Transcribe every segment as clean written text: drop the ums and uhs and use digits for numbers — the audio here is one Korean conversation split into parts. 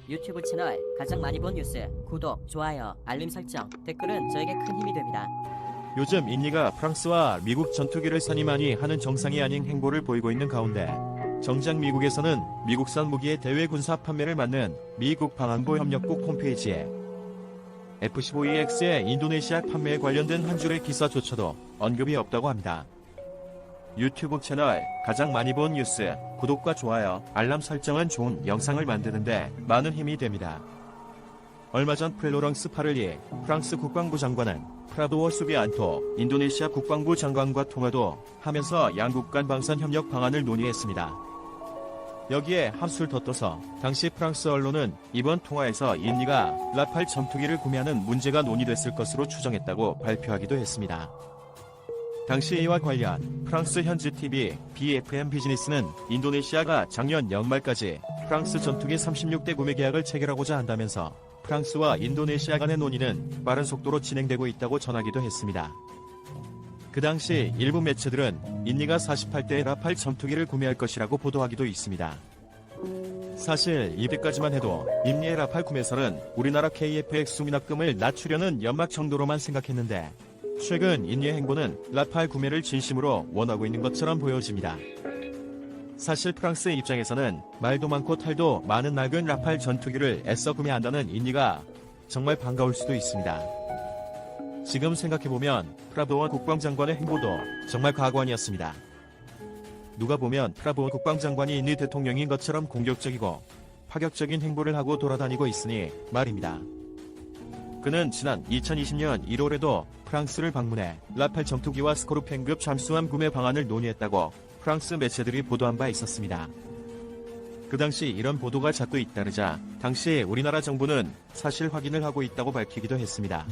유튜브 채널 가장 많이 본 뉴스, 구독, 좋아요, 알림 설정, 댓글은 저에게 큰 힘이 됩니다. 요즘 인니가 프랑스와 미국 전투기를 선임하니 하는 정상이 아닌 행보를 보이고 있는 가운데 정작 미국에서는 미국산 무기의 대외 군사 판매를 막는 미국 방한부 협력국 홈페이지에 F-15EX의 인도네시아 판매에 관련된 한 줄의 기사조차도 언급이 없다고 합니다. 유튜브 채널 가장 많이 본 뉴스, 구독과 좋아요, 알람 설정은 좋은 영상을 만드는데 많은 힘이 됩니다. 얼마 전 플로렁스 파를리 프랑스 국방부 장관은 프라도워 수비안토 인도네시아 국방부 장관과 통화도 하면서 양국 간 방산 협력 방안을 논의했습니다. 여기에 한술 더 떠서 당시 프랑스 언론은 이번 통화에서 인니가 라팔 전투기를 구매하는 문제가 논의됐을 것으로 추정했다고 발표하기도 했습니다. 당시 이와 관련 프랑스 현지 TV BFM 비즈니스는 인도네시아가 작년 연말까지 프랑스 전투기 36대 구매 계약을 체결하고자 한다면서 프랑스와 인도네시아 간의 논의는 빠른 속도로 진행되고 있다고 전하기도 했습니다. 그 당시 일부 매체들은 인니가 48대 라팔 전투기를 구매할 것이라고 보도하기도 있습니다. 사실 이때까지만 해도 인니의 라팔 구매설은 우리나라 KF-X 수납금을 낮추려는 연막 정도로만 생각했는데 최근 인니의 행보는 라팔 구매를 진심으로 원하고 있는 것처럼 보여집니다. 사실 프랑스 입장에서는 말도 많고 탈도 많은 낡은 라팔 전투기를 애써 구매한다는 인니가 정말 반가울 수도 있습니다. 지금 생각해보면 프라도워 국방장관의 행보도 정말 가관이었습니다. 누가 보면 프라도워 국방장관이 인니 대통령인 것처럼 공격적이고 파격적인 행보를 하고 돌아다니고 있으니 말입니다. 그는 지난 2020년 1월에도 프랑스를 방문해 라팔 전투기와 스코르펜급 잠수함 구매 방안을 논의했다고 프랑스 매체들이 보도한 바 있었습니다. 그 당시 이런 보도가 자꾸 잇따르자 당시 우리나라 정부는 사실 확인을 하고 있다고 밝히기도 했습니다.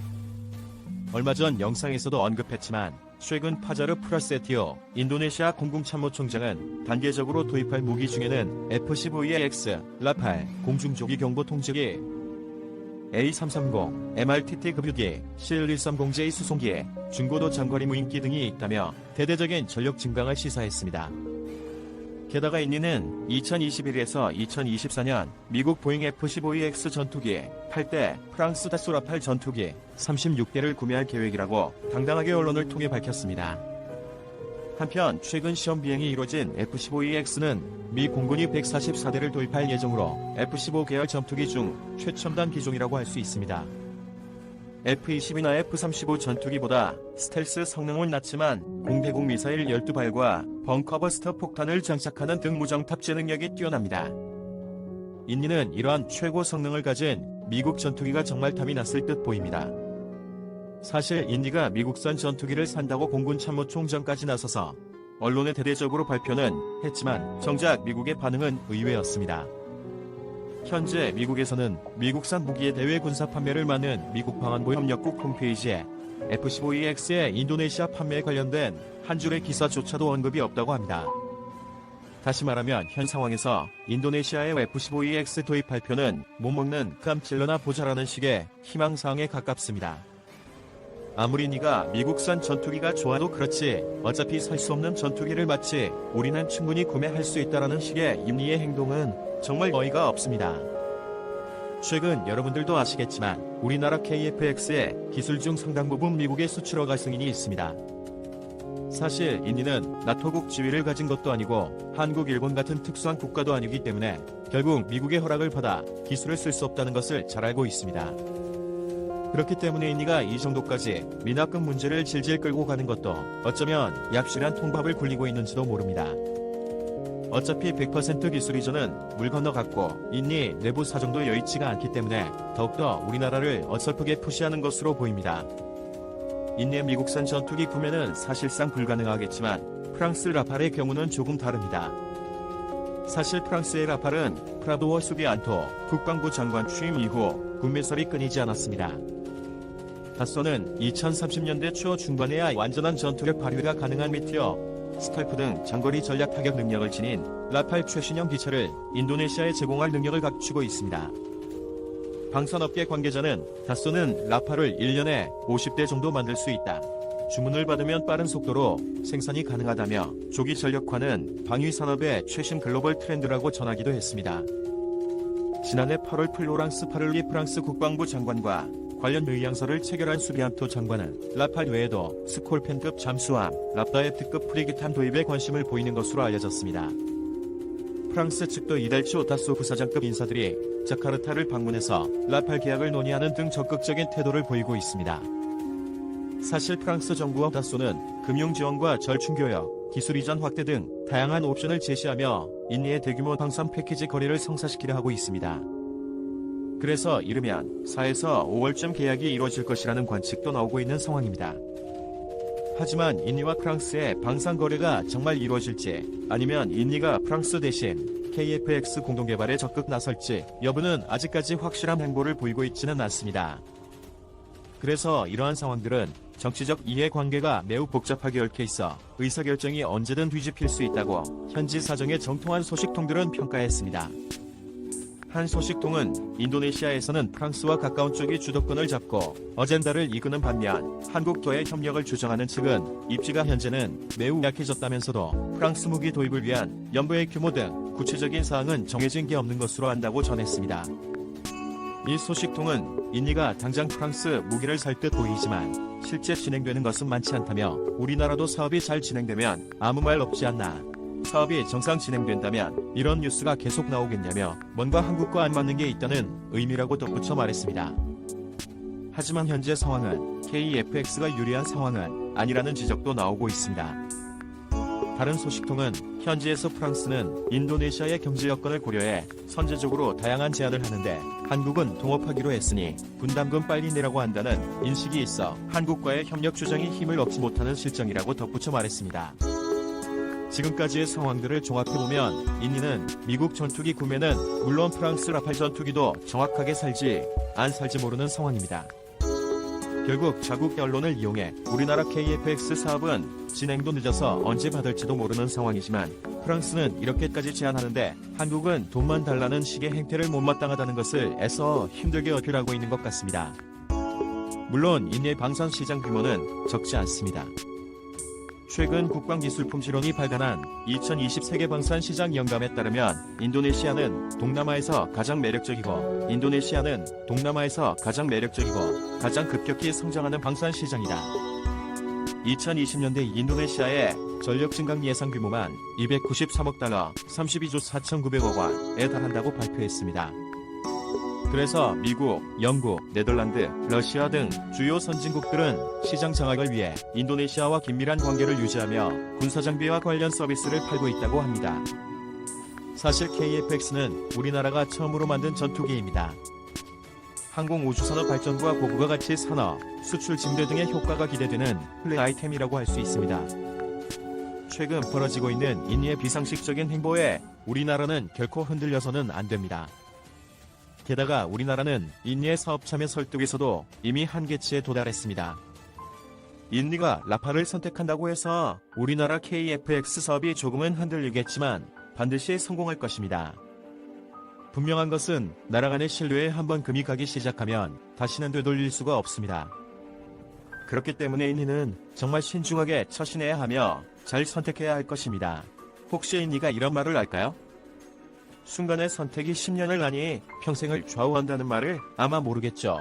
얼마 전 영상에서도 언급했지만 최근 파자르 프라세티오 인도네시아 공군참모총장은 단계적으로 도입할 무기 중에는 F-15EX, 라팔, 공중조기 경보 통제기, A330, MRTT 급유기, CL-130J 수송기, 중고도 장거리 무인기 등이 있다며 대대적인 전력 증강을 시사했습니다. 게다가 인니는 2021에서 2024년 미국 보잉 F-15EX 전투기 8대, 프랑스 다소 라팔 전투기 36대를 구매할 계획이라고 당당하게 언론을 통해 밝혔습니다. 한편 최근 시험 비행이 이뤄진 F-15EX는 미 공군이 144대를 도입할 예정으로 F-15 계열 전투기 중 최첨단 기종이라고 할 수 있습니다. F-22나 F-35 전투기보다 스텔스 성능은 낮지만 공대공 미사일 12발과 벙커버스터 폭탄을 장착하는 등 무정 탑재 능력이 뛰어납니다. 인니는 이러한 최고 성능을 가진 미국 전투기가 정말 탐이 났을 듯 보입니다. 사실 인니가 미국산 전투기를 산다고 공군 참모총장까지 나서서 언론에 대대적으로 발표는 했지만 정작 미국의 반응은 의외였습니다. 현재 미국에서는 미국산 무기의 대외 군사 판매를 막는 미국 방한부 협력국 홈페이지에 F-15EX의 인도네시아 판매에 관련된 한 줄의 기사조차도 언급이 없다고 합니다. 다시 말하면 현 상황에서 인도네시아의 F-15EX 도입 발표는 못먹는 깜찔러나 보자라는 식의 희망사항에 가깝습니다. 아무리 네가 미국산 전투기가 좋아도 그렇지 어차피 살 수 없는 전투기를 마치 우리는 충분히 구매할 수 있다라는 식의 인니의 행동은 정말 어이가 없습니다. 최근 여러분들도 아시겠지만 우리나라 KF-X의 기술 중 상당 부분 미국에 수출허가 승인이 있습니다. 사실 인니는 나토국 지위를 가진 것도 아니고 한국, 일본 같은 특수한 국가도 아니기 때문에 결국 미국의 허락을 받아 기술을 쓸 수 없다는 것을 잘 알고 있습니다. 그렇기 때문에 인니가 이 정도까지 미납금 문제를 질질 끌고 가는 것도 어쩌면 얍실한 통밥을 굴리고 있는지도 모릅니다. 어차피 100% 기술 이전은 물 건너갔고 인니 내부 사정도 여의치가 않기 때문에 더욱더 우리나라를 어설프게 푸시하는 것으로 보입니다. 인니의 미국산 전투기 구매는 사실상 불가능하겠지만 프랑스 라팔의 경우는 조금 다릅니다. 사실 프랑스의 라팔은 프라도워 수비안토 국방부 장관 취임 이후 구매설이 끊이지 않았습니다. 다소는 2030년대 초 중반에야 완전한 전투력 발휘가 가능한 미티어, 스칼프 등 장거리 전략 타격 능력을 지닌 라팔 최신형 기체를 인도네시아에 제공할 능력을 갖추고 있습니다. 방산업계 관계자는 다소는 라팔을 1년에 50대 정도 만들 수 있다. 주문을 받으면 빠른 속도로 생산이 가능하다며 조기 전력화는 방위 산업의 최신 글로벌 트렌드라고 전하기도 했습니다. 지난해 8월 플로랑스 파를리 프랑스 국방부 장관과 관련 의향서를 체결한 수비안토 장관은 라팔 외에도 스콜펜급 잠수함, 랍다에트급 프리기탄 도입에 관심을 보이는 것으로 알려졌습니다. 프랑스 측도 이달 초 다소 부사장급 인사들이 자카르타를 방문해서 라팔 계약을 논의하는 등 적극적인 태도를 보이고 있습니다. 사실 프랑스 정부와 다소는 금융 지원과 절충 교역, 기술 이전 확대 등 다양한 옵션을 제시하며 인니의 대규모 방산 패키지 거래를 성사시키려 하고 있습니다. 그래서 이르면 4에서 5월쯤 계약이 이루어질 것이라는 관측도 나오고 있는 상황입니다. 하지만 인니와 프랑스의 방산 거래가 정말 이루어질지 아니면 인니가 프랑스 대신 KF-X 공동개발에 적극 나설지 여부는 아직까지 확실한 행보를 보이고 있지는 않습니다. 그래서 이러한 상황들은 정치적 이해관계가 매우 복잡하게 얽혀 있어 의사결정이 언제든 뒤집힐 수 있다고 현지 사정에 정통한 소식통들은 평가했습니다. 한 소식통은 인도네시아에서는 프랑스와 가까운 쪽이 주도권을 잡고 어젠다를 이끄는 반면 한국과의 협력을 주장하는 측은 입지가 현재는 매우 약해졌다면서도 프랑스 무기 도입을 위한 연부의 규모 등 구체적인 사항은 정해진 게 없는 것으로 안다고 전했습니다. 이 소식통은 인니가 당장 프랑스 무기를 살 듯 보이지만 실제 진행되는 것은 많지 않다며 우리나라도 사업이 잘 진행되면 아무 말 없지 않나, 사업이 정상 진행된다면 이런 뉴스가 계속 나오겠냐며 뭔가 한국과 안 맞는 게 있다는 의미라고 덧붙여 말했습니다. 하지만 현재 상황은 KF-X가 유리한 상황은 아니라는 지적도 나오고 있습니다. 다른 소식통은 현지에서 프랑스는 인도네시아의 경제 여건을 고려해 선제적으로 다양한 제안을 하는데 한국은 동업하기로 했으니 분담금 빨리 내라고 한다는 인식이 있어 한국과의 협력 주장이 힘을 얻지 못하는 실정이라고 덧붙여 말했습니다. 지금까지의 상황들을 종합해보면 인니는 미국 전투기 구매는 물론 프랑스 라팔 전투기도 정확하게 살지 안 살지 모르는 상황입니다. 결국 자국 언론을 이용해 우리나라 KF-X 사업은 진행도 늦어서 언제 받을지도 모르는 상황이지만 프랑스는 이렇게까지 제안하는데 한국은 돈만 달라는 식의 행태를 못마땅하다는 것을 애써 힘들게 어필하고 있는 것 같습니다. 물론 인니의 방산 시장 규모는 적지 않습니다. 최근 국방기술품실원이 발간한 2020 세계 방산 시장 영감에 따르면 인도네시아는 동남아에서 가장 매력적이고 가장 급격히 성장하는 방산 시장이다. 2020년대 인도네시아의 전력 증강 예상 규모만 293억 달러, 32조 4,900억 원에 달한다고 발표했습니다. 그래서 미국, 영국, 네덜란드, 러시아 등 주요 선진국들은 시장 장악을 위해 인도네시아와 긴밀한 관계를 유지하며 군사장비와 관련 서비스를 팔고 있다고 합니다. 사실 KF-X는 우리나라가 처음으로 만든 전투기입니다. 항공우주산업 발전과 고부가 가치 산업, 수출 증대 등의 효과가 기대되는 플레이 아이템이라고 할 수 있습니다. 최근 벌어지고 있는 인니의 비상식적인 행보에 우리나라는 결코 흔들려서는 안 됩니다. 게다가 우리나라는 인니의 사업 참여 설득에서도 이미 한계치에 도달했습니다. 인니가 라팔을 선택한다고 해서 우리나라 KF-X 사업이 조금은 흔들리겠지만 반드시 성공할 것입니다. 분명한 것은 나라 간의 신뢰에 한번 금이 가기 시작하면 다시는 되돌릴 수가 없습니다. 그렇기 때문에 인니는 정말 신중하게 처신해야 하며 잘 선택해야 할 것입니다. 혹시 인니가 이런 말을 할까요? 순간의 선택이 10년을 아니 평생을 좌우한다는 말을 아마 모르겠죠.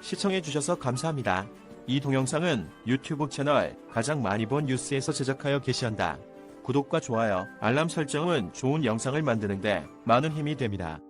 시청해주셔서 감사합니다. 이 동영상은 유튜브 채널 가장 많이 본 뉴스에서 제작하여 게시한다. 구독과 좋아요, 알람 설정은 좋은 영상을 만드는데 많은 힘이 됩니다.